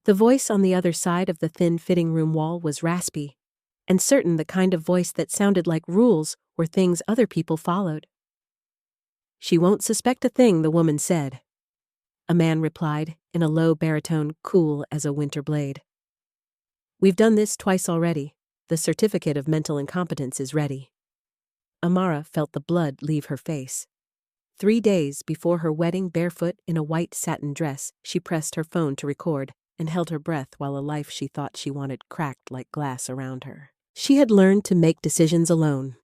The voice on the other side of the thin fitting room wall was raspy, and certain the kind of voice that sounded like rules were things other people followed. "She won't suspect a thing," the woman said. A man replied, in a low baritone cool as a winter blade. "We've done this twice already. The certificate of mental incompetence is ready." Amara felt the blood leave her face. 3 days before her wedding, barefoot in a white satin dress, she pressed her phone to record and held her breath while a life she thought she wanted cracked like glass around her. She had learned to make decisions alone.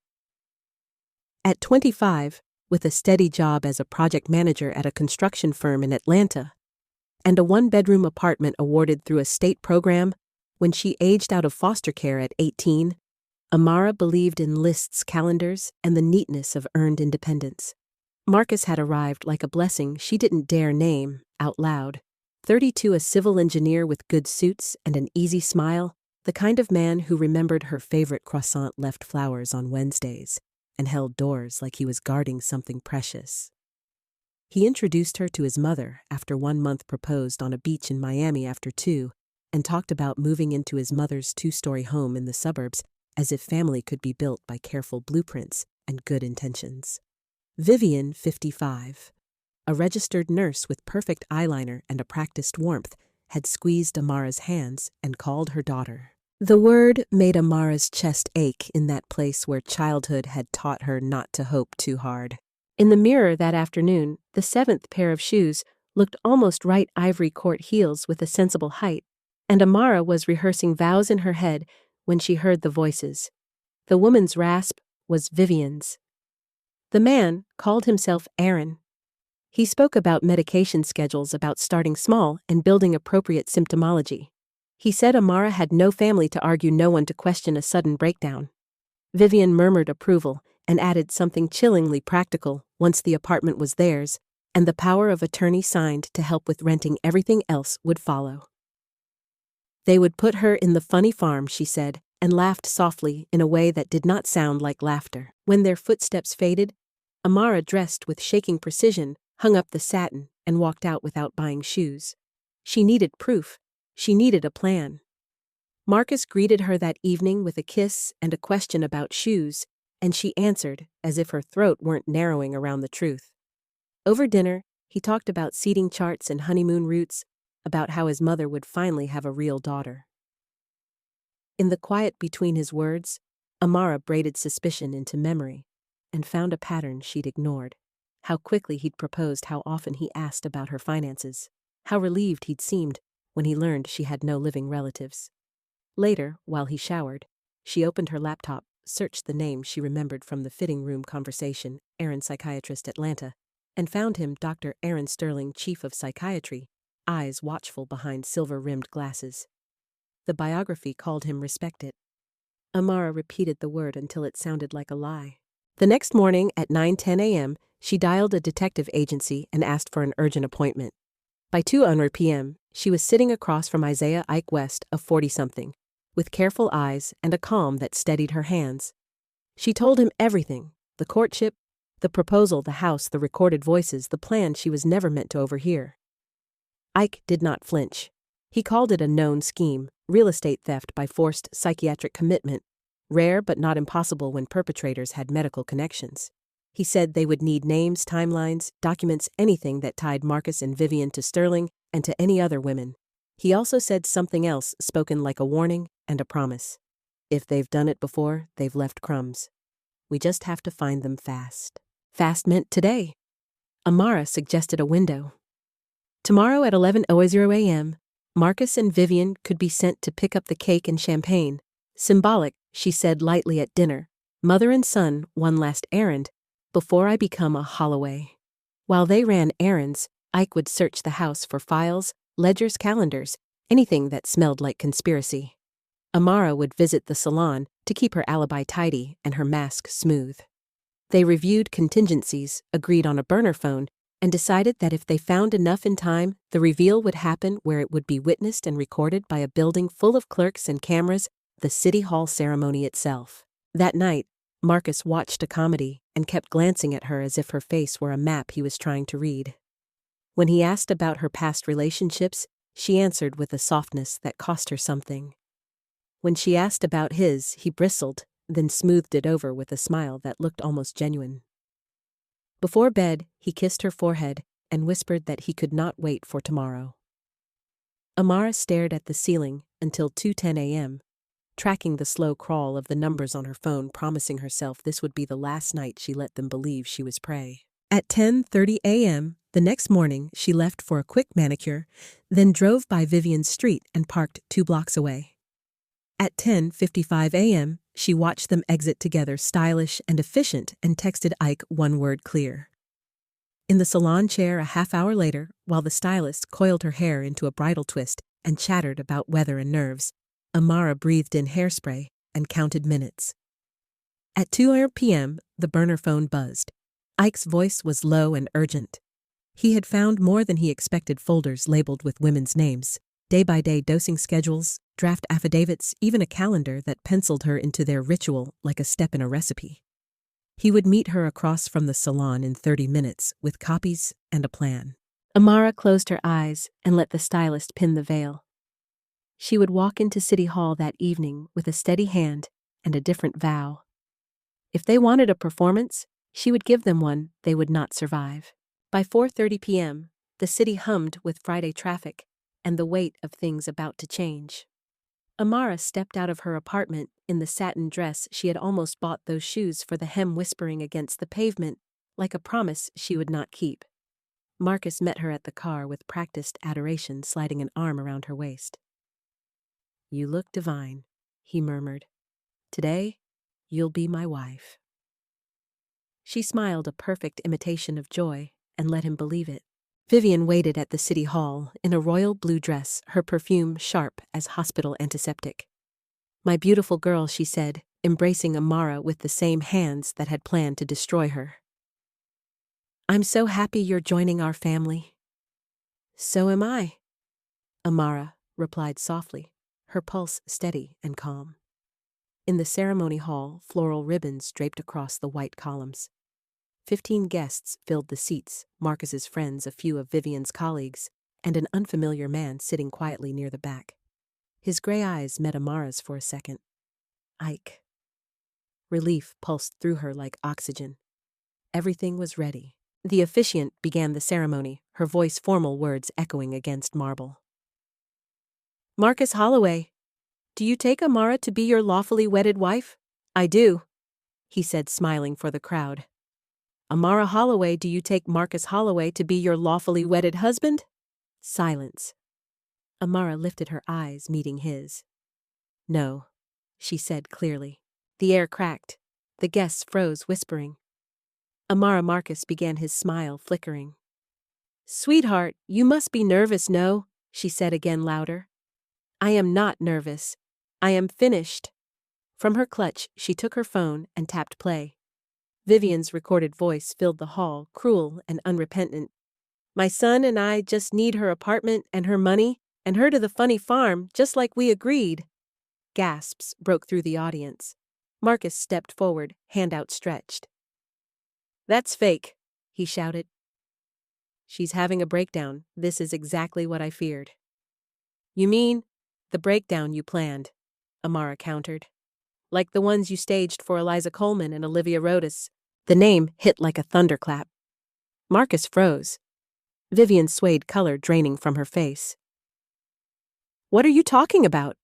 At 25, with a steady job as a project manager at a construction firm in Atlanta, and a 1-bedroom apartment awarded through a state program, when she aged out of foster care at 18, Amara believed in lists, calendars, and the neatness of earned independence. Marcus had arrived like a blessing she didn't dare name out loud. 32, a civil engineer with good suits and an easy smile, the kind of man who remembered her favorite croissant left flowers on Wednesdays and held doors like he was guarding something precious. He introduced her to his mother after 1 month, proposed on a beach in Miami after 2, and talked about moving into his mother's 2-story home in the suburbs as if family could be built by careful blueprints and good intentions. Vivian, 55, a registered nurse with perfect eyeliner and a practiced warmth, had squeezed Amara's hands and called her daughter. The word made Amara's chest ache in that place where childhood had taught her not to hope too hard. In the mirror that afternoon, the 7th pair of shoes looked almost right ivory court heels with a sensible height, and Amara was rehearsing vows in her head when she heard the voices. The woman's rasp was Vivian's. The man called himself Aaron. He spoke about medication schedules, about starting small and building appropriate symptomology. He said Amara had no family to argue, no one to question a sudden breakdown. Vivian murmured approval and added something chillingly practical: once the apartment was theirs, and the power of attorney signed to help with renting, everything else would follow. They would put her in the funny farm, she said, and laughed softly in a way that did not sound like laughter. When their footsteps faded, Amara, dressed with shaking precision, hung up the satin and walked out without buying shoes. She needed proof. She needed a plan. Marcus greeted her that evening with a kiss and a question about shoes, and she answered as if her throat weren't narrowing around the truth. Over dinner, he talked about seating charts and honeymoon routes, about how his mother would finally have a real daughter. In the quiet between his words, Amara braided suspicion into memory and found a pattern she'd ignored. How quickly he'd proposed, how often he asked about her finances, how relieved he'd seemed when he learned she had no living relatives. Later, while he showered, she opened her laptop, searched the name she remembered from the fitting room conversation, Aaron, psychiatrist, Atlanta, and found him Dr. Aaron Sterling, chief of psychiatry, eyes watchful behind silver-rimmed glasses. The biography called him respected. Amara repeated the word until it sounded like a lie. The next morning at 9:10 a.m., she dialed a detective agency and asked for an urgent appointment. By 2:00 p.m., she was sitting across from Isaiah Ike West, a 40-something, with careful eyes and a calm that steadied her hands. She told him everything: the courtship, the proposal, the house, the recorded voices, the plan she was never meant to overhear. Ike did not flinch. He called it a known scheme, real estate theft by forced psychiatric commitment, rare but not impossible when perpetrators had medical connections. He said they would need names, timelines, documents, anything that tied Marcus and Vivian to Sterling and to any other women. He also said something else, spoken like a warning and a promise. If they've done it before, they've left crumbs. We just have to find them fast. Fast meant today. Amara suggested a window. Tomorrow at 11:00 a.m., Marcus and Vivian could be sent to pick up the cake and champagne. Symbolic, she said lightly at dinner. Mother and son, one last errand, before I become a Holloway. While they ran errands, Ike would search the house for files, ledgers, calendars, anything that smelled like conspiracy. Amara would visit the salon to keep her alibi tidy and her mask smooth. They reviewed contingencies, agreed on a burner phone, and decided that if they found enough in time, the reveal would happen where it would be witnessed and recorded by a building full of clerks and cameras, the City Hall ceremony itself. That night, Marcus watched a comedy and kept glancing at her as if her face were a map he was trying to read. When he asked about her past relationships, She answered with a softness that cost her something. When she asked about his, he bristled, then smoothed it over with a smile that looked almost genuine. Before bed, he kissed her forehead and whispered that he could not wait for tomorrow. Amara stared at the ceiling until 2:10 a.m., tracking the slow crawl of the numbers on her phone, promising herself this would be the last night she let them believe she was prey. At 10:30 a.m. the next morning, she left for a quick manicure, then drove by Vivian's street and parked 2 blocks away. At 10:55 a.m., she watched them exit together, stylish and efficient, and texted Ike one word clear. In the salon chair a half hour later, while the stylist coiled her hair into a bridal twist and chattered about weather and nerves, Amara breathed in hairspray and counted minutes. At 2 p.m., the burner phone buzzed. Ike's voice was low and urgent. He had found more than he expected: folders labeled with women's names, day-by-day dosing schedules, draft affidavits, even a calendar that penciled her into their ritual like a step in a recipe. He would meet her across from the salon in 30 minutes with copies and a plan. Amara closed her eyes and let the stylist pin the veil. She would walk into City Hall that evening with a steady hand and a different vow. If they wanted a performance, she would give them one they would not survive. By 4:30 p.m., the city hummed with Friday traffic and the weight of things about to change. Amara stepped out of her apartment in the satin dress she had almost bought, those shoes for the hem whispering against the pavement, like a promise she would not keep. Marcus met her at the car with practiced adoration, sliding an arm around her waist. "You look divine," he murmured. "Today, you'll be my wife." She smiled, a perfect imitation of joy, and let him believe it. Vivian waited at the city hall in a royal blue dress, her perfume sharp as hospital antiseptic. "My beautiful girl," she said, embracing Amara with the same hands that had planned to destroy her. "I'm so happy you're joining our family." "So am I," Amara replied softly, her pulse steady and calm. In the ceremony hall, floral ribbons draped across the white columns. 15 guests filled the seats, Marcus's friends, a few of Vivian's colleagues, and an unfamiliar man sitting quietly near the back. His gray eyes met Amara's for a second. Ike. Relief pulsed through her like oxygen. Everything was ready. The officiant began the ceremony, her voice formal, words echoing against marble. "Marcus Holloway, do you take Amara to be your lawfully wedded wife?" "I do," he said, smiling for the crowd. "Amara Holloway, do you take Marcus Holloway to be your lawfully wedded husband?" Silence. Amara lifted her eyes, meeting his. "No," she said clearly. The air cracked. The guests froze, whispering. Marcus began, his smile flickering. "Sweetheart, you must be nervous, no?" she said again, louder. "I am not nervous. I am finished." From her clutch, she took her phone and tapped play. Vivian's recorded voice filled the hall, cruel and unrepentant. "My son and I just need her apartment and her money, and her to the funny farm, just like we agreed." Gasps broke through the audience. Marcus stepped forward, hand outstretched. "That's fake," he shouted. "She's having a breakdown. This is exactly what I feared." "You mean the breakdown you planned," Amara countered. "Like the ones you staged for Eliza Coleman and Olivia Rodas." The name hit like a thunderclap. Marcus froze. Vivian swayed, color draining from her face. "What are you talking about?"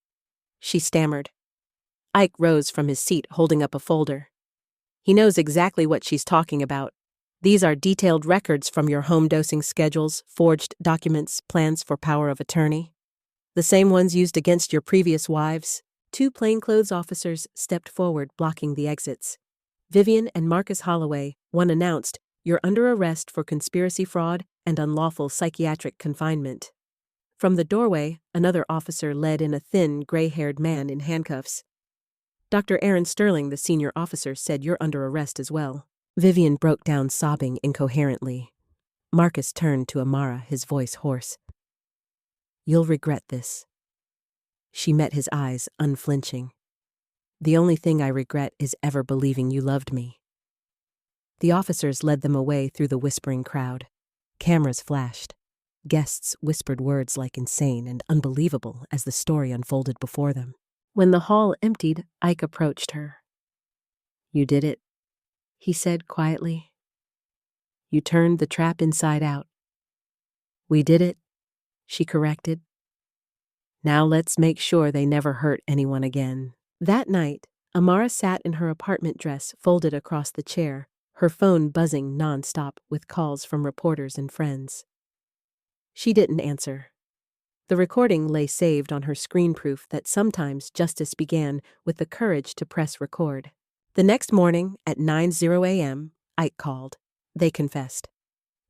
she stammered. Ike rose from his seat, holding up a folder. "He knows exactly what she's talking about. These are detailed records from your home dosing schedules, forged documents, plans for power of attorney. The same ones used against your previous wives." 2 plainclothes officers stepped forward, blocking the exits. Vivian and Marcus Holloway, one announced, "You're under arrest for conspiracy, fraud, and unlawful psychiatric confinement." From the doorway, another officer led in a thin, gray-haired man in handcuffs. "Dr. Aaron Sterling," the senior officer said, "you're under arrest as well." Vivian broke down, sobbing incoherently. Marcus turned to Amara, his voice hoarse. "You'll regret this." She met his eyes, unflinching. "The only thing I regret is ever believing you loved me." The officers led them away through the whispering crowd. Cameras flashed. Guests whispered words like insane and unbelievable as the story unfolded before them. When the hall emptied, Ike approached her. "You did it," he said quietly. "You turned the trap inside out." "We did it," she corrected. "Now let's make sure they never hurt anyone again." That night, Amara sat in her apartment dress folded across the chair, her phone buzzing nonstop with calls from reporters and friends. She didn't answer. The recording lay saved on her screen, proof that sometimes justice began with the courage to press record. The next morning at 9:00 a.m., Ike called. They confessed.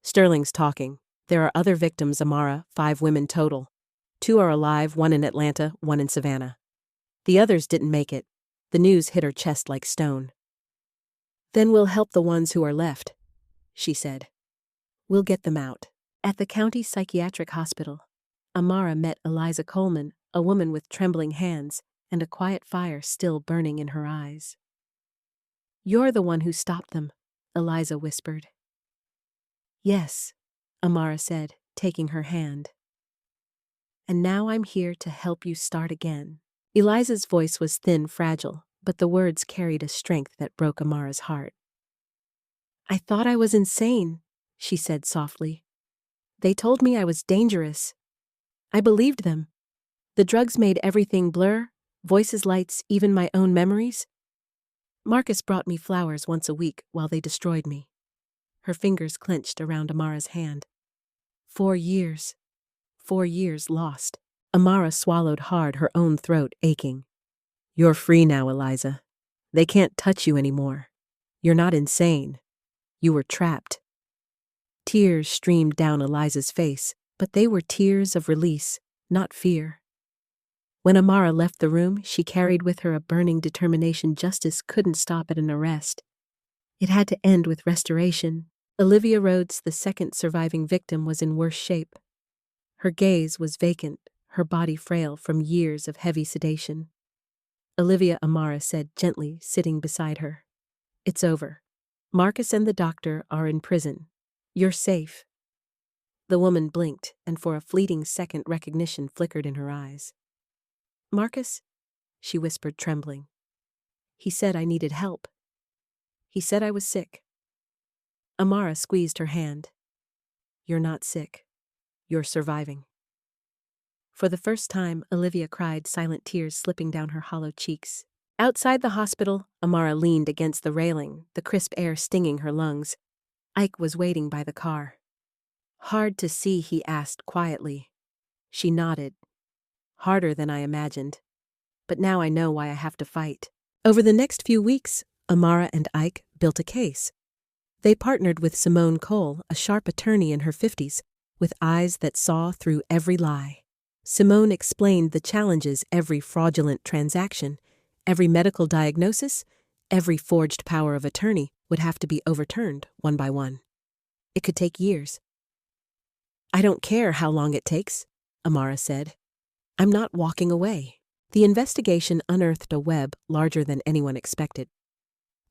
"Sterling's talking. There are other victims, Amara, 5 women total. 2 are alive, 1 in Atlanta, 1 in Savannah. The others didn't make it." The news hit her chest like stone. "Then we'll help the ones who are left," she said. "We'll get them out." At the county psychiatric hospital, Amara met Eliza Coleman, a woman with trembling hands and a quiet fire still burning in her eyes. "You're the one who stopped them," Eliza whispered. "Yes," Amara said, taking her hand. "And now I'm here to help you start again." Eliza's voice was thin, fragile, but the words carried a strength that broke Amara's heart. "I thought I was insane," she said softly. "They told me I was dangerous. I believed them. The drugs made everything blur, voices, lights, even my own memories. Marcus brought me flowers once a week while they destroyed me." Her fingers clenched around Amara's hand. 4 years. 4 years lost. Amara swallowed hard, her own throat aching. "You're free now, Eliza. They can't touch you anymore. You're not insane. You were trapped." Tears streamed down Eliza's face, but they were tears of release, not fear. When Amara left the room, she carried with her a burning determination justice couldn't stop at an arrest. It had to end with restoration. Olivia Rhodes, the second surviving victim, was in worse shape. Her gaze was vacant, her body frail from years of heavy sedation. "Olivia," Amara said gently, sitting beside her. "It's over. Marcus and the doctor are in prison. You're safe." The woman blinked, and for a fleeting second recognition flickered in her eyes. "Marcus?" she whispered, trembling. "He said I needed help. He said I was sick." Amara squeezed her hand. "You're not sick. You're surviving." For the first time, Olivia cried, silent tears slipping down her hollow cheeks. Outside the hospital, Amara leaned against the railing, the crisp air stinging her lungs. Ike was waiting by the car. "Hard to see?" he asked quietly. She nodded. "Harder than I imagined. But now I know why I have to fight." Over the next few weeks, Amara and Ike built a case. They partnered with Simone Cole, a sharp attorney in her 50s, with eyes that saw through every lie. Simone explained the challenges: every fraudulent transaction, every medical diagnosis, every forged power of attorney would have to be overturned one by one. It could take years. "I don't care how long it takes," Amara said. "I'm not walking away." The investigation unearthed a web larger than anyone expected.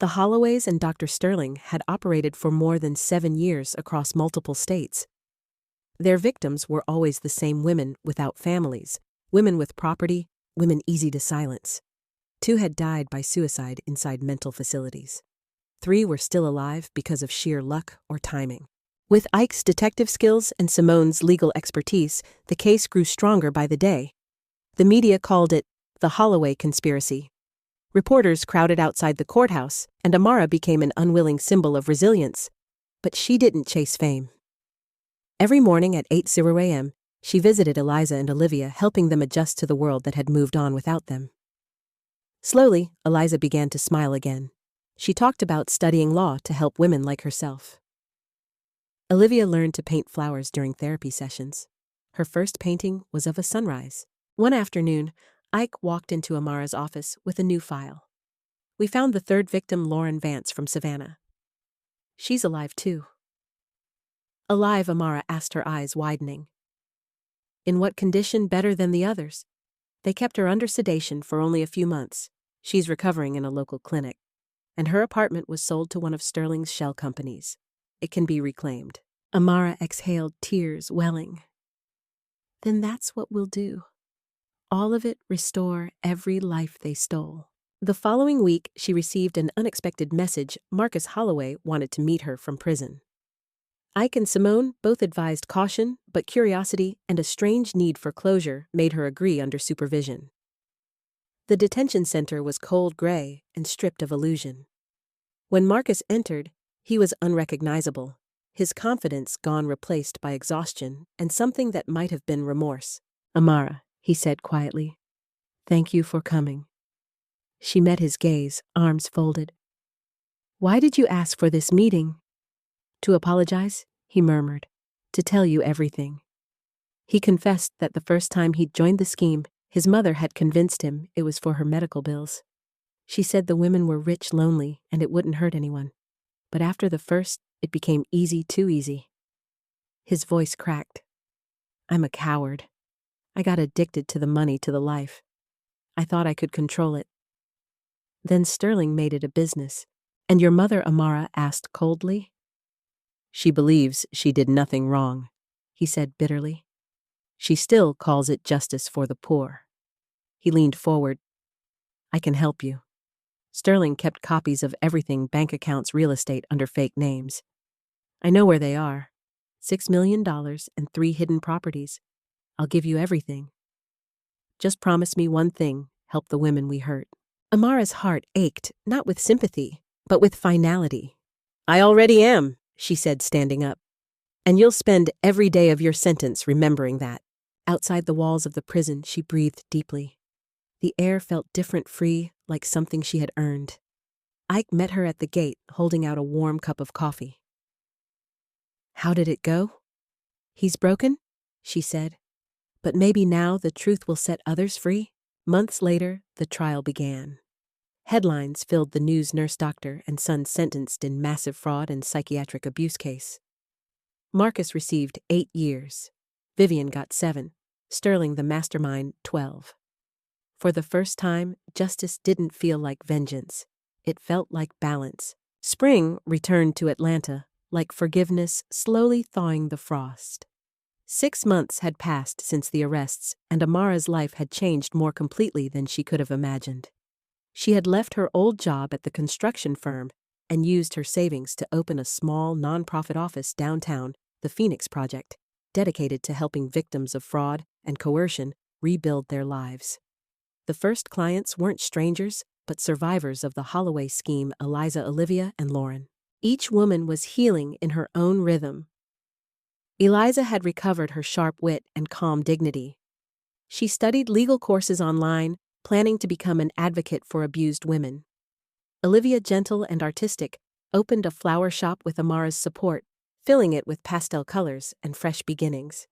The Holloways and Dr. Sterling had operated for more than 7 years across multiple states. Their victims were always the same women without families, women with property, women easy to silence. 2 had died by suicide inside mental facilities. 3 were still alive because of sheer luck or timing. With Ike's detective skills and Simone's legal expertise, the case grew stronger by the day. The media called it the Holloway conspiracy. Reporters crowded outside the courthouse, and Amara became an unwilling symbol of resilience. But she didn't chase fame. Every morning at 8:00 a.m., she visited Eliza and Olivia, helping them adjust to the world that had moved on without them. Slowly, Eliza began to smile again. She talked about studying law to help women like herself. Olivia learned to paint flowers during therapy sessions. Her first painting was of a sunrise. One afternoon, Ike walked into Amara's office with a new file. "We found the 3rd victim, Lauren Vance from Savannah. She's alive too." "Alive?" Amara asked, her eyes widening. "In what condition? Better than the others. They kept her under sedation for only a few months. She's recovering in a local clinic. And her apartment was sold to one of Sterling's shell companies. It can be reclaimed." Amara exhaled, tears welling. Then that's what we'll do. All of it, restore every life they stole. The following week, she received an unexpected message. Marcus Holloway wanted to meet her from prison. Ike and Simone both advised caution, but curiosity and a strange need for closure made her agree under supervision. The detention center was cold gray and stripped of illusion. When Marcus entered, he was unrecognizable, his confidence gone, replaced by exhaustion and something that might have been remorse. "Amara," he said quietly, "thank you for coming." She met his gaze, arms folded. "Why did you ask for this meeting?" "To apologize," he murmured, "to tell you everything." He confessed that the first time he'd joined the scheme, his mother had convinced him it was for her medical bills. She said the women were rich, lonely, and it wouldn't hurt anyone. But after the first, it became easy, too easy. His voice cracked. "I'm a coward. I got addicted to the money, to the life. I thought I could control it. Then Sterling made it a business." "And your mother?" Amara asked coldly. "She believes she did nothing wrong," he said bitterly. "She still calls it justice for the poor." He leaned forward. "I can help you." Sterling kept copies of everything, bank accounts, real estate, under fake names. "I know where they are. $6 million and 3 hidden properties. I'll give you everything. Just promise me one thing, help the women we hurt." Amara's heart ached, not with sympathy, but with finality. "I already am," she said, standing up. "And you'll spend every day of your sentence remembering that." Outside the walls of the prison, she breathed deeply. The air felt different, free, like something she had earned. Ike met her at the gate, holding out a warm cup of coffee. "How did it go?" "He's broken," she said. "But maybe now the truth will set others free." Months later, the trial began. Headlines filled the news: nurse, doctor, and son sentenced in massive fraud and psychiatric abuse case. Marcus received 8 years. Vivian got 7. Sterling, the mastermind, 12. For the first time, justice didn't feel like vengeance. It felt like balance. Spring returned to Atlanta, like forgiveness slowly thawing the frost. 6 months had passed since the arrests, and Amara's life had changed more completely than she could have imagined. She had left her old job at the construction firm and used her savings to open a small nonprofit office downtown, the Phoenix Project, dedicated to helping victims of fraud and coercion rebuild their lives. The first clients weren't strangers, but survivors of the Holloway scheme: Eliza, Olivia, and Lauren. Each woman was healing in her own rhythm. Eliza had recovered her sharp wit and calm dignity. She studied legal courses online, planning to become an advocate for abused women. Olivia, gentle and artistic, opened a flower shop with Amara's support, filling it with pastel colors and fresh beginnings.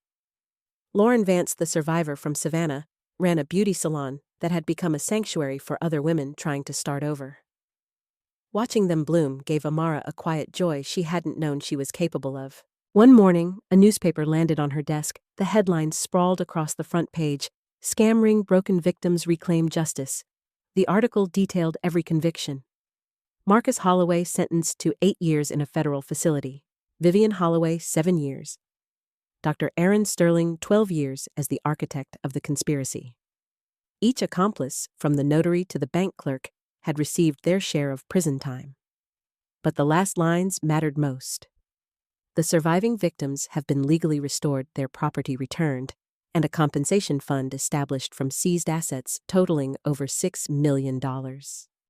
Lauren Vance, the survivor from Savannah, ran a beauty salon that had become a sanctuary for other women trying to start over. Watching them bloom gave Amara a quiet joy she hadn't known she was capable of. One morning, a newspaper landed on her desk. The headlines sprawled across the front page: "Scam ring, broken victims reclaim justice." The article detailed every conviction. Marcus Holloway sentenced to 8 years in a federal facility. Vivian Holloway, 7 years. Dr. Aaron Sterling, 12 years as the architect of the conspiracy. Each accomplice, from the notary to the bank clerk, had received their share of prison time. But the last lines mattered most. The surviving victims have been legally restored, their property returned, and a compensation fund established from seized assets totaling over $6 million.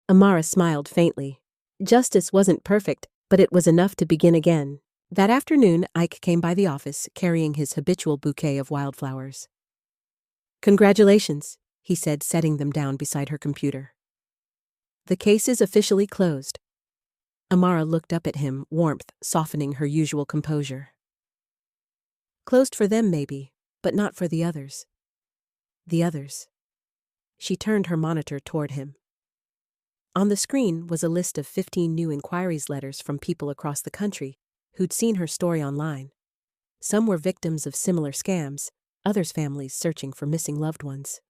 Amara smiled faintly. Justice wasn't perfect, but it was enough to begin again. That afternoon, Ike came by the office, carrying his habitual bouquet of wildflowers. "Congratulations," he said, setting them down beside her computer. "The case is officially closed." Amara looked up at him, warmth softening her usual composure. "Closed for them, maybe, but not for the others." "The others." She turned her monitor toward him. On the screen was a list of 15 new inquiries letters from people across the country who'd seen her story online. Some were victims of similar scams, others families searching for missing loved ones.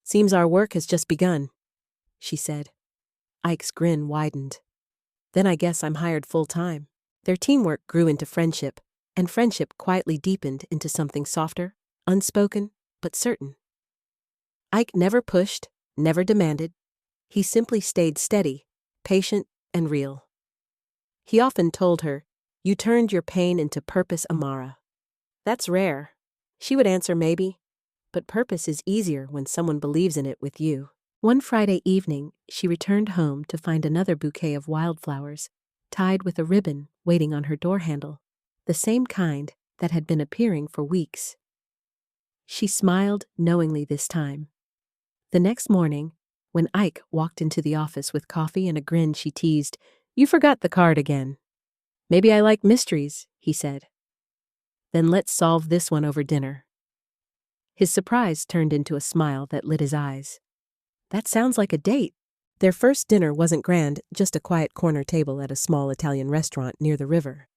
"Seems our work has just begun," she said. Ike's grin widened. "Then I guess I'm hired full-time." Their teamwork grew into friendship, and friendship quietly deepened into something softer, unspoken, but certain. Ike never pushed, never demanded. He simply stayed steady, patient, and real. He often told her, "You turned your pain into purpose, Amara." That's rare. She would answer maybe, but purpose is easier when someone believes in it with you. One Friday evening, she returned home to find another bouquet of wildflowers, tied with a ribbon waiting on her door handle, the same kind that had been appearing for weeks. She smiled knowingly this time. The next morning, when Ike walked into the office with coffee and a grin, she teased, "You forgot the card again." "Maybe I like mysteries," he said. "Then let's solve this one over dinner." His surprise turned into a smile that lit his eyes. That sounds like a date. Their first dinner wasn't grand, just a quiet corner table at a small Italian restaurant near the river.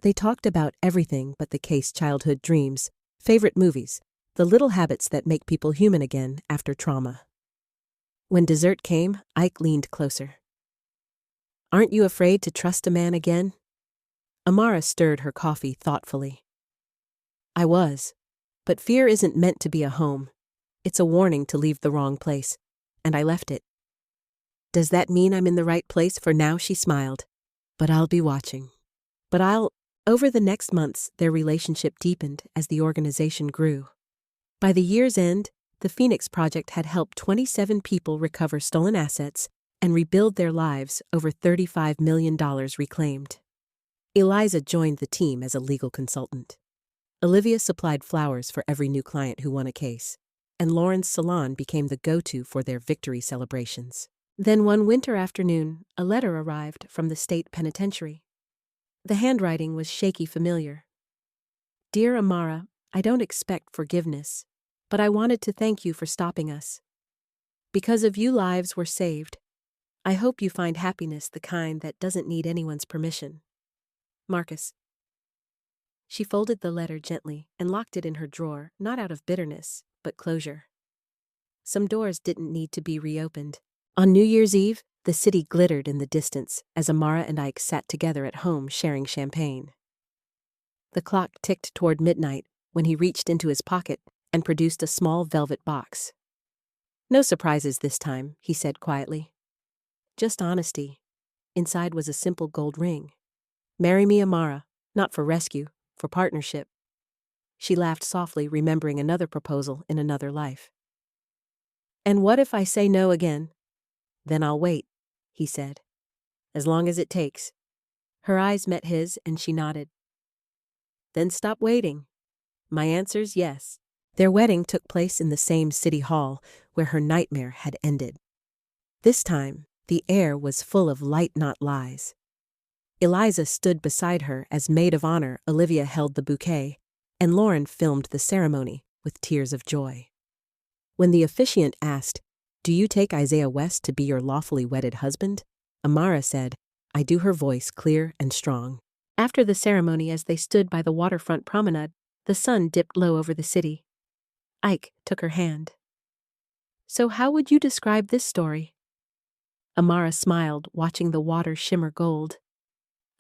They talked about everything but the case: childhood dreams, favorite movies, the little habits that make people human again after trauma. When dessert came, Ike leaned closer. "Aren't you afraid to trust a man again?" Amara stirred her coffee thoughtfully. "I was. But fear isn't meant to be a home. It's a warning to leave the wrong place. And I left it." "Does that mean I'm in the right place for now?" She smiled. "But I'll be watching." Over the next months, their relationship deepened as the organization grew. By the year's end, the Phoenix Project had helped 27 people recover stolen assets and rebuild their lives, over $35 million reclaimed. Eliza joined the team as a legal consultant. Olivia supplied flowers for every new client who won a case, and Lauren's salon became the go-to for their victory celebrations. Then one winter afternoon, a letter arrived from the state penitentiary. The handwriting was shaky familiar. "Dear Amara, I don't expect forgiveness, but I wanted to thank you for stopping us. Because of you, lives were saved. I hope you find happiness, the kind that doesn't need anyone's permission. Marcus." She folded the letter gently and locked it in her drawer, not out of bitterness, but closure. Some doors didn't need to be reopened. On New Year's Eve, the city glittered in the distance as Amara and Ike sat together at home sharing champagne. The clock ticked toward midnight when he reached into his pocket and produced a small velvet box. "No surprises this time," he said quietly. "Just honesty." Inside was a simple gold ring. "Marry me, Amara, not for rescue, for partnership." She laughed softly, remembering another proposal in another life. "And what if I say no again?" "Then I'll wait," he said. "As long as it takes." Her eyes met his and she nodded. "Then stop waiting." "My answer's yes." Their wedding took place in the same city hall where her nightmare had ended. This time, the air was full of light, not lies. Eliza stood beside her as maid of honor. Olivia held the bouquet, and Lauren filmed the ceremony with tears of joy. When the officiant asked, "Do you take Isaiah West to be your lawfully wedded husband?" Amara said, "I do," her voice clear and strong. After the ceremony, as they stood by the waterfront promenade, the sun dipped low over the city. Ike took her hand. "So how would you describe this story?" Amara smiled, watching the water shimmer gold.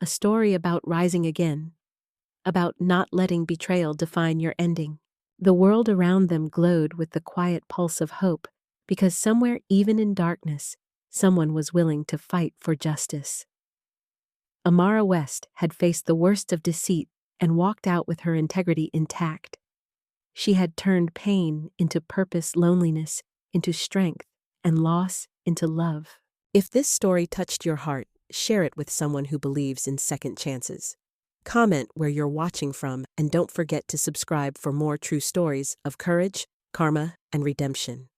"A story about rising again. About not letting betrayal define your ending." The world around them glowed with the quiet pulse of hope, because somewhere, even in darkness, someone was willing to fight for justice. Amara West had faced the worst of deceit and walked out with her integrity intact. She had turned pain into purpose, loneliness into strength, and loss into love. If this story touched your heart, share it with someone who believes in second chances. Comment where you're watching from, and don't forget to subscribe for more true stories of courage, karma, and redemption.